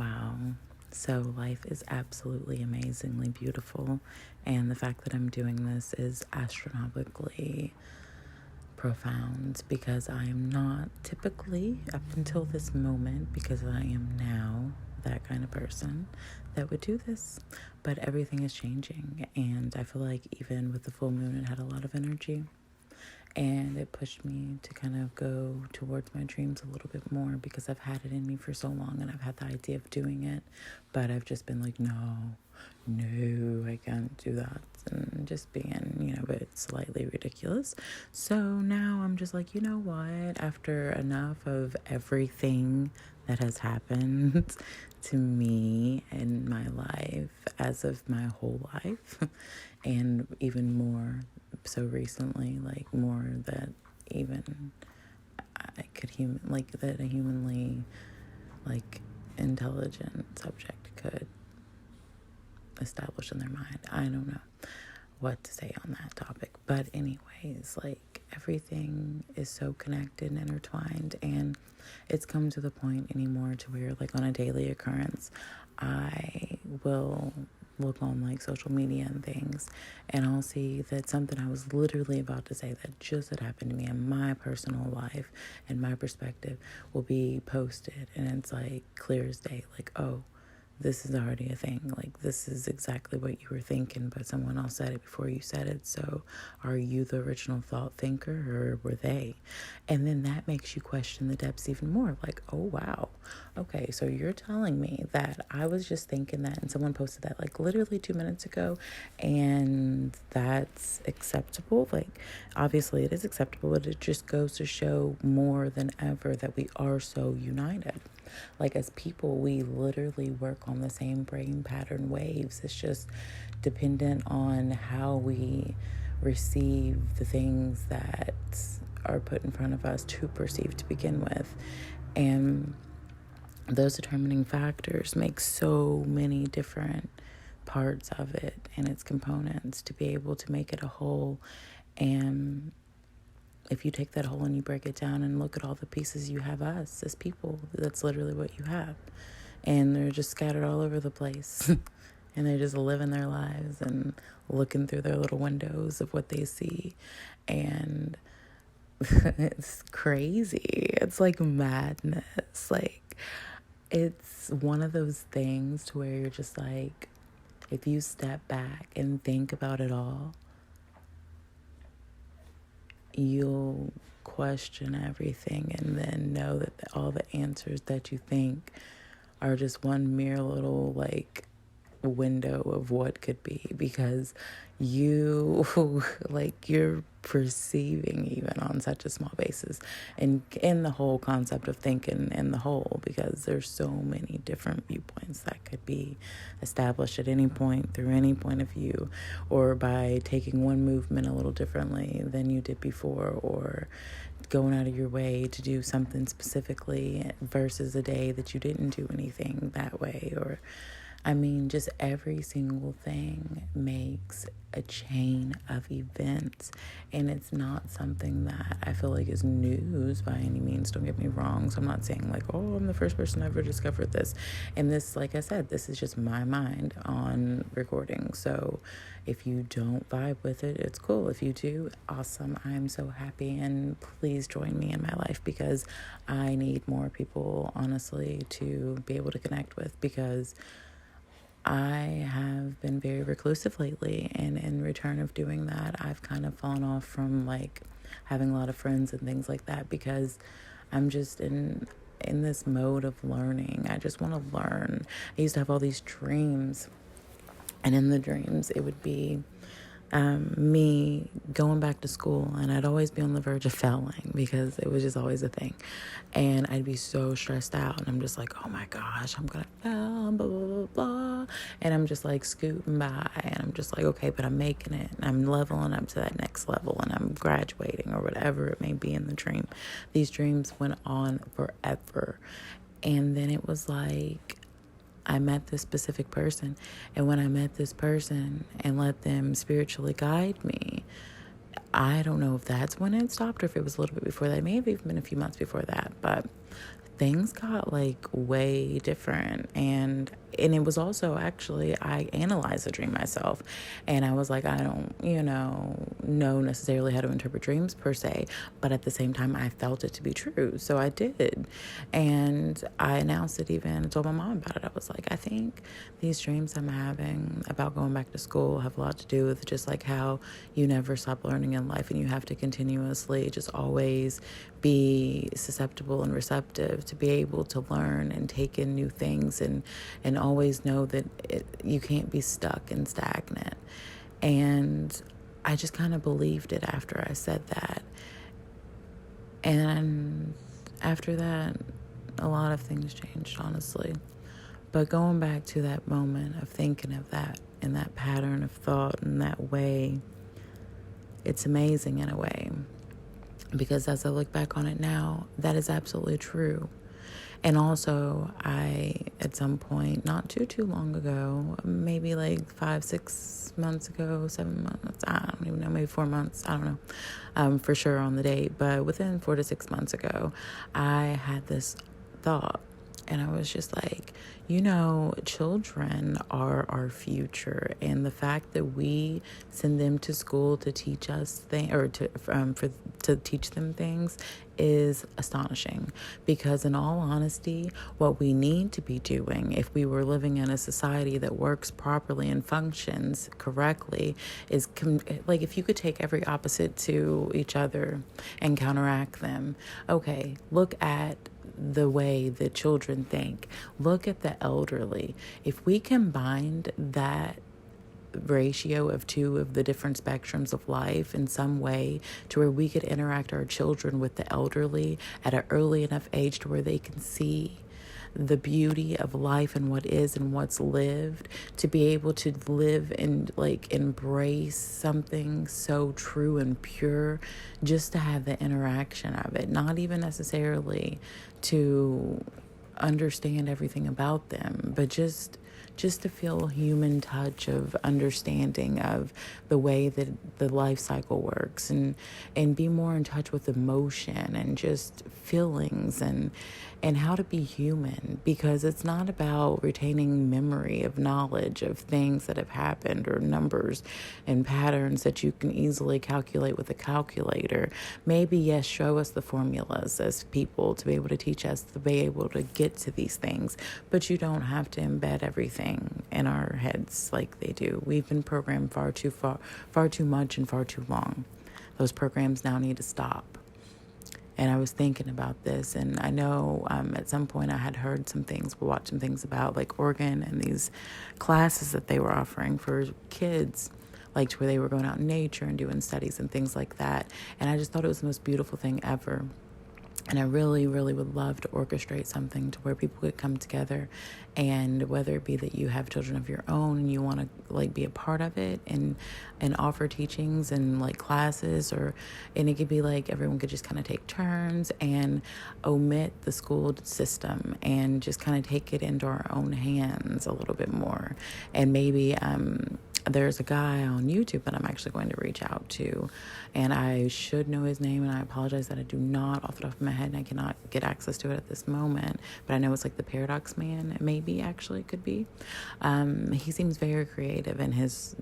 Wow. So life is absolutely amazingly beautiful. And the fact that I'm doing this is astronomically profound because I am not typically, up until this moment, because I am now that kind of person that would do this. But everything is changing. And I feel like even with the full moon, it had a lot of energy. And it pushed me to kind of go towards my dreams a little bit more because I've had it in me for so long and I've had the idea of doing it. But I've just been like, no, I can't do that. And just being, a bit slightly ridiculous. So now I'm just like, you know what? After enough of everything that has happened to me in my life, as of my whole life, and even more so recently, like more that even I could that a humanly like intelligent subject could establish in their mind. I don't know what to say on that topic, but anyways, like everything is so connected and intertwined, and it's come to the point anymore to where like on a daily occurrence I will look on like social media and things, and I'll see that something I was literally about to say that just had happened to me in my personal life and my perspective will be posted, and it's like clear as day, like, oh, this is already a thing. Like, this is exactly what you were thinking, but someone else said it before you said it. So are you the original thought thinker or were they? And then that makes you question the depths even more. Like, oh, wow. Okay, so you're telling me that I was just thinking that and someone posted that like literally 2 minutes ago and that's acceptable? Like, obviously it is acceptable, but it just goes to show more than ever that we are so united. Like, as people, we literally work on the same brain pattern waves. It's just dependent on how we receive the things that are put in front of us to perceive to begin with. And those determining factors make so many different parts of it and its components to be able to make it a whole. And if you take that whole and you break it down and look at all the pieces you have, us as people, that's literally what you have. And they're just scattered all over the place. And they're just living their lives and looking through their little windows of what they see. And it's crazy. It's like madness. Like, it's one of those things to where you're just like, if you step back and think about it all, you'll question everything and then know that all the answers that you think are just one mere little like window of what could be, because you you're perceiving even on such a small basis, and in the whole concept of thinking in the whole, because there's so many different viewpoints that could be established at any point through any point of view, or by taking one movement a little differently than you did before, or going out of your way to do something specifically versus a day that you didn't do anything that way. Or I mean, just every single thing makes a chain of events, and it's not something that I feel like is news by any means. Don't get me wrong. So I'm not saying like, oh, I'm the first person ever discovered this. And this, like I said, this is just my mind on recording. So if you don't vibe with it, it's cool. If you do, awesome. I'm so happy, and please join me in my life because I need more people, honestly, to be able to connect with, because I have been very reclusive lately, and in return of doing that, I've kind of fallen off from like having a lot of friends and things like that, because I'm just in this mode of learning. I just want to learn. I used to have all these dreams, and in the dreams it would be me going back to school, and I'd always be on the verge of failing because it was just always a thing, and I'd be so stressed out, and I'm just like, oh my gosh, I'm gonna fail, blah blah blah blah, and I'm just like scooting by, and I'm just like, okay, but I'm making it, and I'm leveling up to that next level, and I'm graduating or whatever it may be in the dream. These dreams went on forever, and then it was like I met this specific person. And when I met this person and let them spiritually guide me, I don't know if that's when it stopped or if it was a little bit before that. It may have even been a few months before that. But things got like way different. And it was also, actually, I analyzed the dream myself, and I was like, I don't know necessarily how to interpret dreams per se, but at the same time I felt it to be true, so I did. And I announced it, even told my mom about it. I was like, I think these dreams I'm having about going back to school have a lot to do with just like how you never stop learning in life, and you have to continuously just always be susceptible and receptive to be able to learn and take in new things, and always know that you can't be stuck and stagnant. And I just kind of believed it after I said that. And after that, a lot of things changed, honestly. But going back to that moment of thinking of that and that pattern of thought in that way, it's amazing in a way. Because as I look back on it now, that is absolutely true. And also, I, at some point, not too long ago, maybe like 5-6 months ago, 7 months, I don't even know, maybe 4 months, I don't know, for sure on the date, but within 4 to 6 months ago, I had this thought. And I was just like, children are our future, and the fact that we send them to school to teach us things, or to teach them things, is astonishing. Because in all honesty, what we need to be doing, if we were living in a society that works properly and functions correctly, is like, if you could take every opposite to each other and counteract them. Okay, look at the way that children think. Look at the elderly. If we combined that ratio of two of the different spectrums of life in some way, to where we could interact our children with the elderly at an early enough age to where they can see the beauty of life and what is and what's lived, to be able to live and like embrace something so true and pure, just to have the interaction of it, not even necessarily to understand everything about them, but just to feel a human touch of understanding of the way that the life cycle works, and be more in touch with emotion and just feelings, and how to be human. Because it's not about retaining memory of knowledge of things that have happened, or numbers and patterns that you can easily calculate with a calculator. Maybe, yes, show us the formulas as people to be able to teach us to be able to get to these things, but you don't have to embed everything in our heads like they do. We've been programmed far too much and far too long. Those programs now need to stop. And I was thinking about this, and I know at some point I had heard some things, watched some things about like Oregon and these classes that they were offering for kids, like to where they were going out in nature and doing studies and things like that. And I just thought it was the most beautiful thing ever. And I really, really would love to orchestrate something to where people could come together, and whether it be that you have children of your own and you want to like be a part of it, and offer teachings and like classes, and it could be like everyone could just kind of take turns and omit the school system and just kind of take it into our own hands a little bit more. And maybe there's a guy on YouTube that I'm actually going to reach out to, and I should know his name, and I apologize that I do not off the top of my head, and I cannot get access to it at this moment, but I know it's like the Paradox Man. Maybe actually could be. He seems very creative in his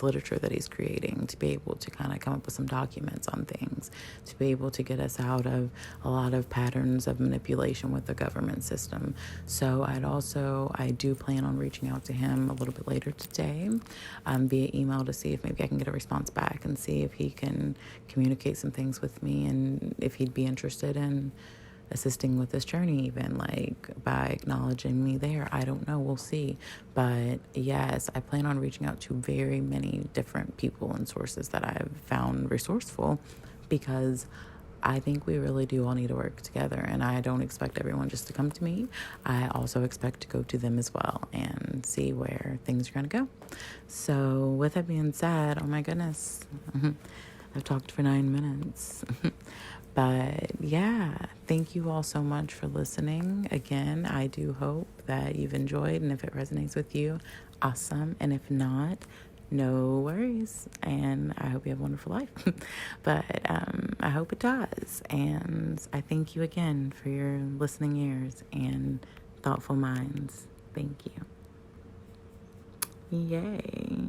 literature that he's creating, to be able to kind of come up with some documents on things, to be able to get us out of a lot of patterns of manipulation with the government system. So I do plan on reaching out to him a little bit later today, via email, to see if maybe I can get a response back and see if he can communicate some things with me, and if he'd be interested in assisting with this journey, even like by acknowledging me there. I don't know, we'll see. But yes, I plan on reaching out to very many different people and sources that I've found resourceful, because I think we really do all need to work together, and I don't expect everyone just to come to me. I also expect to go to them as well and see where things are going to go. So with that being said, oh my goodness, I've talked for 9 minutes. But yeah, thank you all so much for listening. Again, I do hope that you've enjoyed, and if it resonates with you, awesome. And if not, no worries. And I hope you have a wonderful life. But I hope it does. And I thank you again for your listening ears and thoughtful minds. Thank you. Yay.